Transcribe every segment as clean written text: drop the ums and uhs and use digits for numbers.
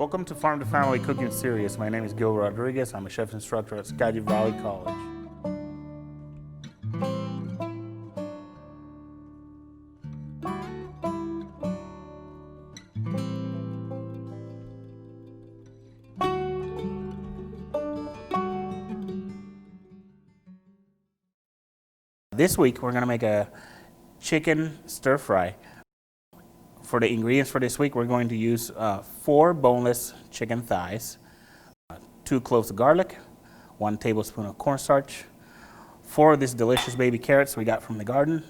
Welcome to Farm to Family Cooking Series. My name is Gil Rodriguez. I'm a chef instructor at Skagit Valley College. This week we're going to make a chicken stir fry. For the ingredients for this week, we're going to use 4 boneless chicken thighs, 2 cloves of garlic, 1 tablespoon of cornstarch, 4 of these delicious baby carrots we got from the garden,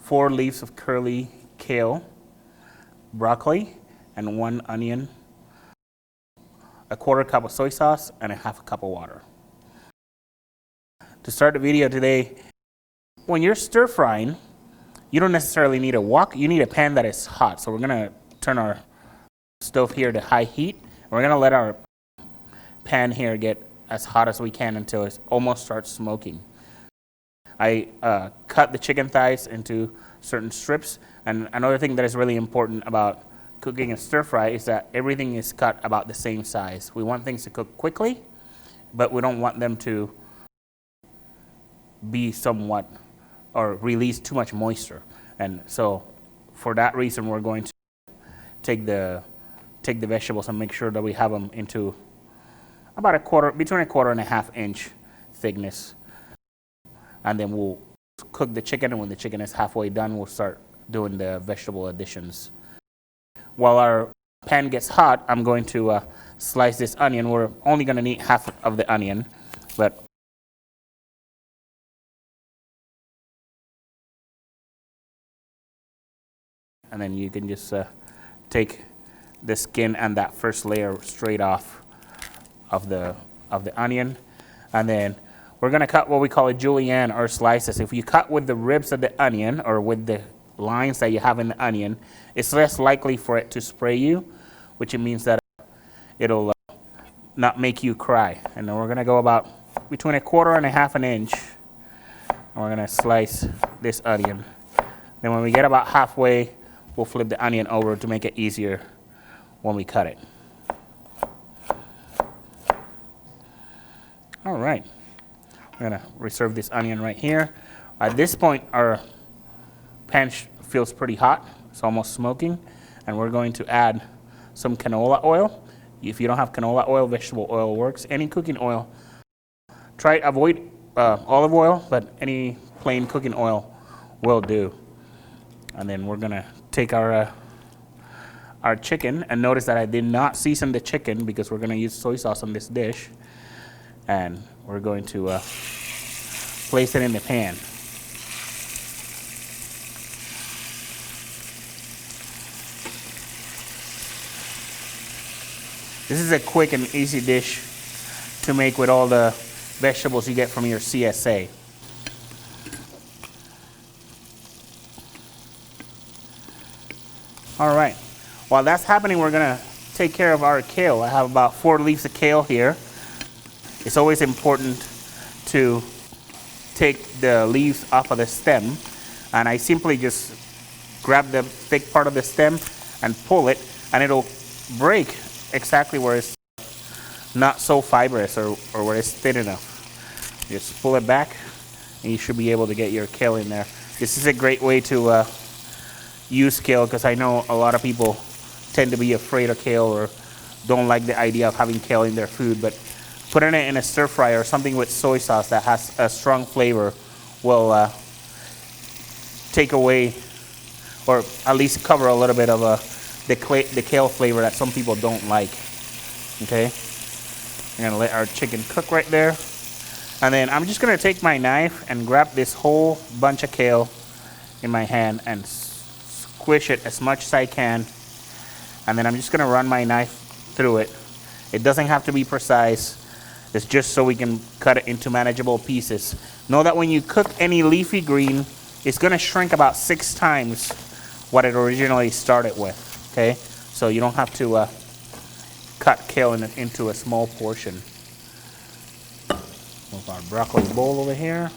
4 leaves of curly kale, broccoli, and 1 onion, a 1/4 cup of soy sauce, and a 1/2 cup of water. To start the video today, when you're stir frying, you don't necessarily need a wok, you need a pan that is hot. So we're gonna turn our stove here to high heat. And we're gonna let our pan here get as hot as we can until it almost starts smoking. I cut the chicken thighs into certain strips. And another thing that is really important about cooking a stir fry is that everything is cut about the same size. We want things to cook quickly, but we don't want them to be somewhat or release too much moisture. And so for that reason, we're going to take the vegetables and make sure that we have them into about between a 1/4 and a 1/2 inch thickness. And then we'll cook the chicken, and when the chicken is halfway done, we'll start doing the vegetable additions. While our pan gets hot, I'm going to slice this onion. We're only going to need 1/2 of the onion, but and then you can just take the skin and that first layer straight off of the onion. And then we're gonna cut what we call a julienne, or slices. If you cut with the ribs of the onion or with the lines that you have in the onion, it's less likely for it to spray you, which means that it'll not make you cry. And then we're gonna go about between a 1/4 and a 1/2 inch, and we're gonna slice this onion. Then when we get about halfway, we'll flip the onion over to make it easier when we cut it. All right, we're gonna reserve this onion right here. At this point, our pan feels pretty hot. It's almost smoking, and we're going to add some canola oil. If you don't have canola oil, vegetable oil works. Any cooking oil. Avoid olive oil, but any plain cooking oil will do. And then we're gonna take our chicken, and notice that I did not season the chicken because we're gonna use soy sauce on this dish, and we're going to place it in the pan. This is a quick and easy dish to make with all the vegetables you get from your CSA. All right, while that's happening, we're gonna take care of our kale. I have about 4 leaves of kale here. It's always important to take the leaves off of the stem, and I simply just grab the thick part of the stem and pull it, and it'll break exactly where it's not so fibrous or where it's thin enough. Just pull it back, and you should be able to get your kale in there. This is a great way to use kale, because I know a lot of people tend to be afraid of kale or don't like the idea of having kale in their food, but putting it in a stir fry or something with soy sauce that has a strong flavor will take away, or at least cover a little bit of the kale flavor that some people don't like. Okay, I'm gonna let our chicken cook right there, and then I'm just gonna take my knife and grab this whole bunch of kale in my hand and squish it as much as I can, and then I'm just gonna run my knife through it. It doesn't have to be precise. It's just so we can cut it into manageable pieces. Know that when you cook any leafy green, it's gonna shrink about 6 times what it originally started with, okay? So you don't have to cut kale into a small portion. Move our broccoli bowl over here.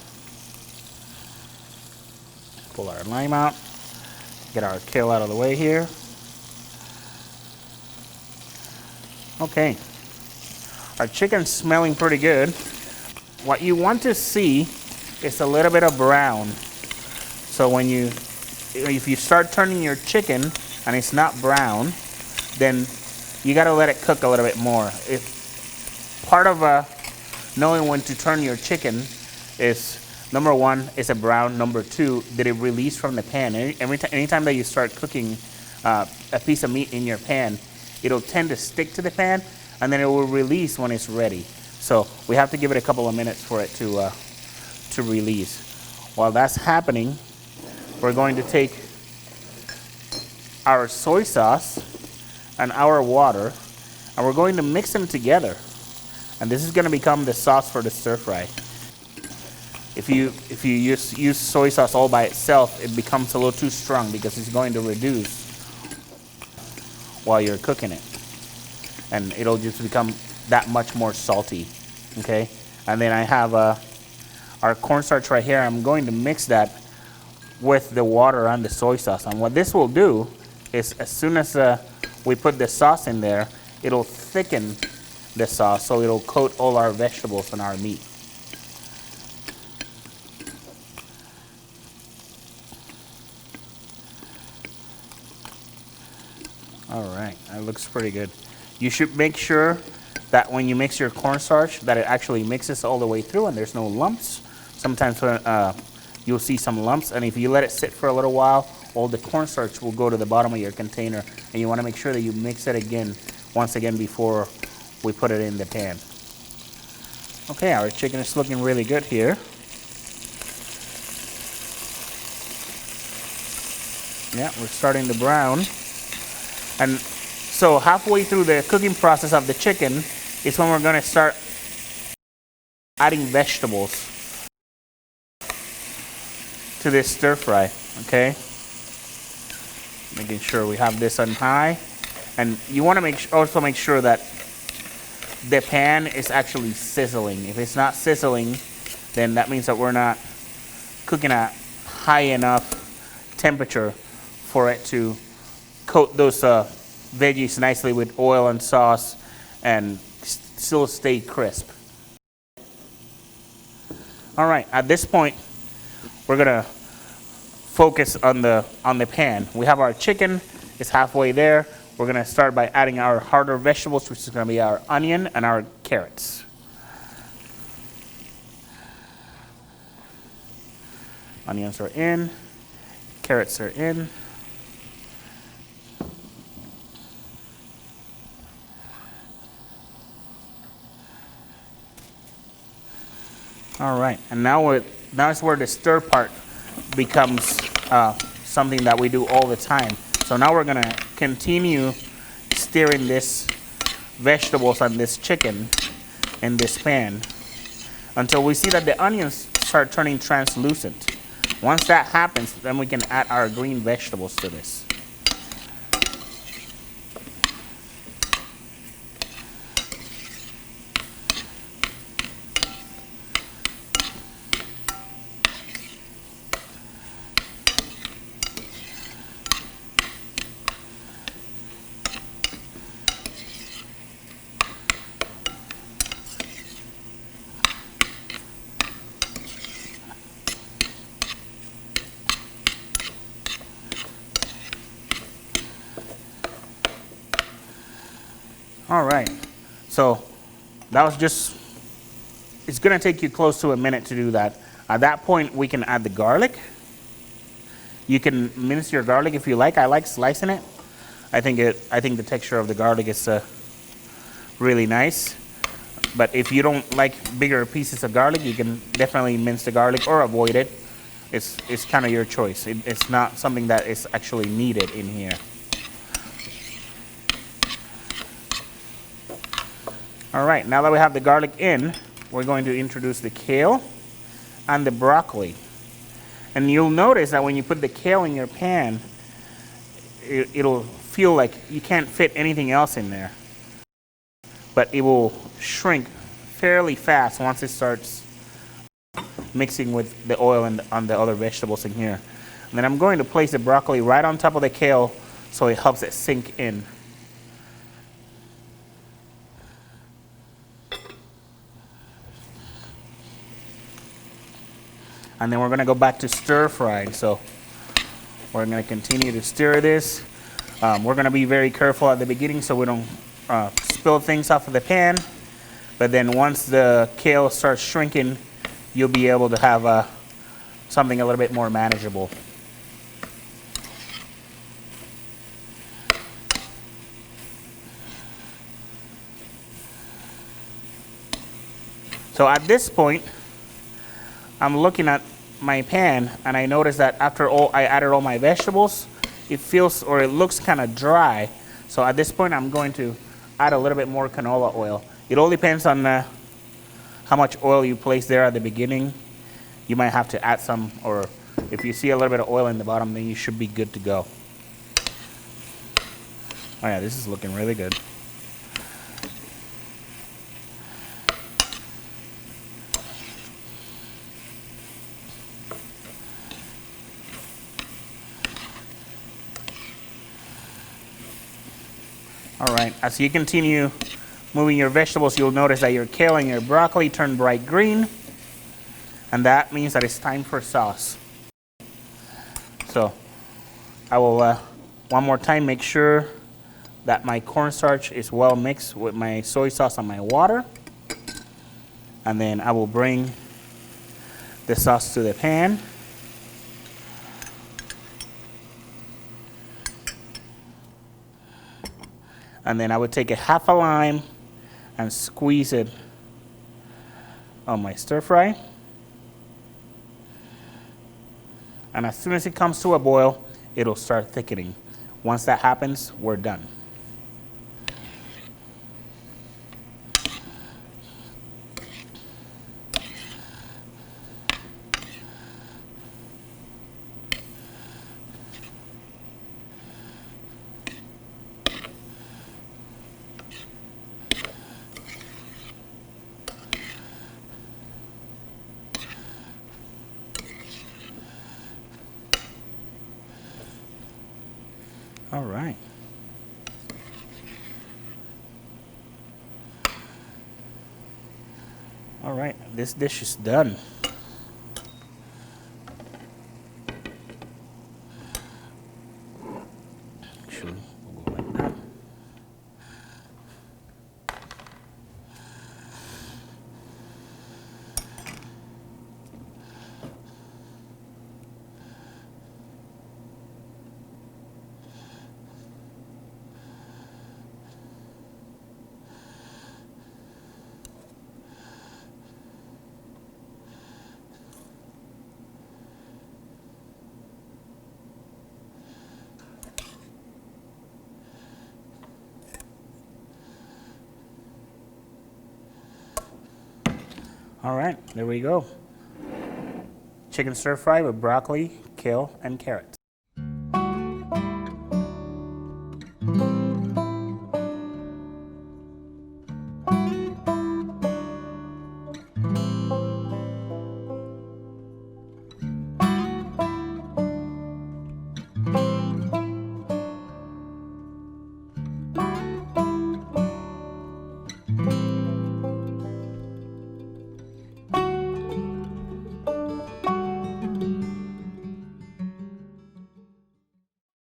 Pull our lime out. Get our kale out of the way here. Okay, our chicken's smelling pretty good. What you want to see is a little bit of brown. So if you start turning your chicken and it's not brown, then you gotta let it cook a little bit more. If part of knowing when to turn your chicken is, number one, is it brown? Number two, did it release from the pan? Anytime that you start cooking a piece of meat in your pan, it'll tend to stick to the pan, and then it will release when it's ready. So we have to give it a couple of minutes for it to release. While that's happening, we're going to take our soy sauce and our water, and we're going to mix them together. And this is going to become the sauce for the stir fry. If you use soy sauce all by itself, it becomes a little too strong because it's going to reduce while you're cooking it, and it'll just become that much more salty. Okay, and then I have our cornstarch right here. I'm going to mix that with the water and the soy sauce, and what this will do is, as soon as we put the sauce in there, it'll thicken the sauce, so it'll coat all our vegetables and our meat. All right, that looks pretty good. You should make sure that when you mix your cornstarch, that it actually mixes all the way through and there's no lumps. Sometimes you'll see some lumps, and if you let it sit for a little while, all the cornstarch will go to the bottom of your container, and you want to make sure that you mix it once again before we put it in the pan. Okay, our chicken is looking really good here. Yeah, we're starting to brown. And so halfway through the cooking process of the chicken is when we're going to start adding vegetables to this stir fry, okay? Making sure we have this on high. And you want to also make sure that the pan is actually sizzling. If it's not sizzling, then that means that we're not cooking at high enough temperature for it to coat those veggies nicely with oil and sauce and still stay crisp. All right, at this point, we're gonna focus on the pan. We have our chicken, it's halfway there. We're gonna start by adding our harder vegetables, which is gonna be our onion and our carrots. Onions are in, carrots are in. All right, and now is where the stir part becomes something that we do all the time. So now we're gonna continue stirring this vegetables and this chicken in this pan until we see that the onions start turning translucent. Once that happens, then we can add our green vegetables to this. All right, so that was just, it's gonna take you close to a minute to do that. At that point, we can add the garlic. You can mince your garlic if you like. I like slicing it. I think the texture of the garlic is really nice. But if you don't like bigger pieces of garlic, you can definitely mince the garlic or avoid it. It's kind of your choice. It's not something that is actually needed in here. All right, now that we have the garlic in, we're going to introduce the kale and the broccoli. And you'll notice that when you put the kale in your pan, it'll feel like you can't fit anything else in there. But it will shrink fairly fast once it starts mixing with the oil and on the other vegetables in here. And then I'm going to place the broccoli right on top of the kale so it helps it sink in. And then we're gonna go back to stir frying. So we're gonna continue to stir this. We're gonna be very careful at the beginning so we don't spill things off of the pan. But then once the kale starts shrinking, you'll be able to have something a little bit more manageable. So at this point, I'm looking at my pan and I notice that after I added all my vegetables, it feels or it looks kind of dry. So at this point, I'm going to add a little bit more canola oil. It all depends on how much oil you place there at the beginning. You might have to add some, or if you see a little bit of oil in the bottom, then you should be good to go. Oh yeah, this is looking really good. All right, as you continue moving your vegetables, you'll notice that your kale and your broccoli turn bright green, and that means that it's time for sauce. So I will one more time make sure that my cornstarch is well mixed with my soy sauce and my water, and then I will bring the sauce to the pan. And then I would take a half a lime and squeeze it on my stir fry. And as soon as it comes to a boil, it'll start thickening. Once that happens, we're done. All right. All right, this dish is done. Actually, we'll go like that. All right, there we go. Chicken stir fry with broccoli, kale, and carrots.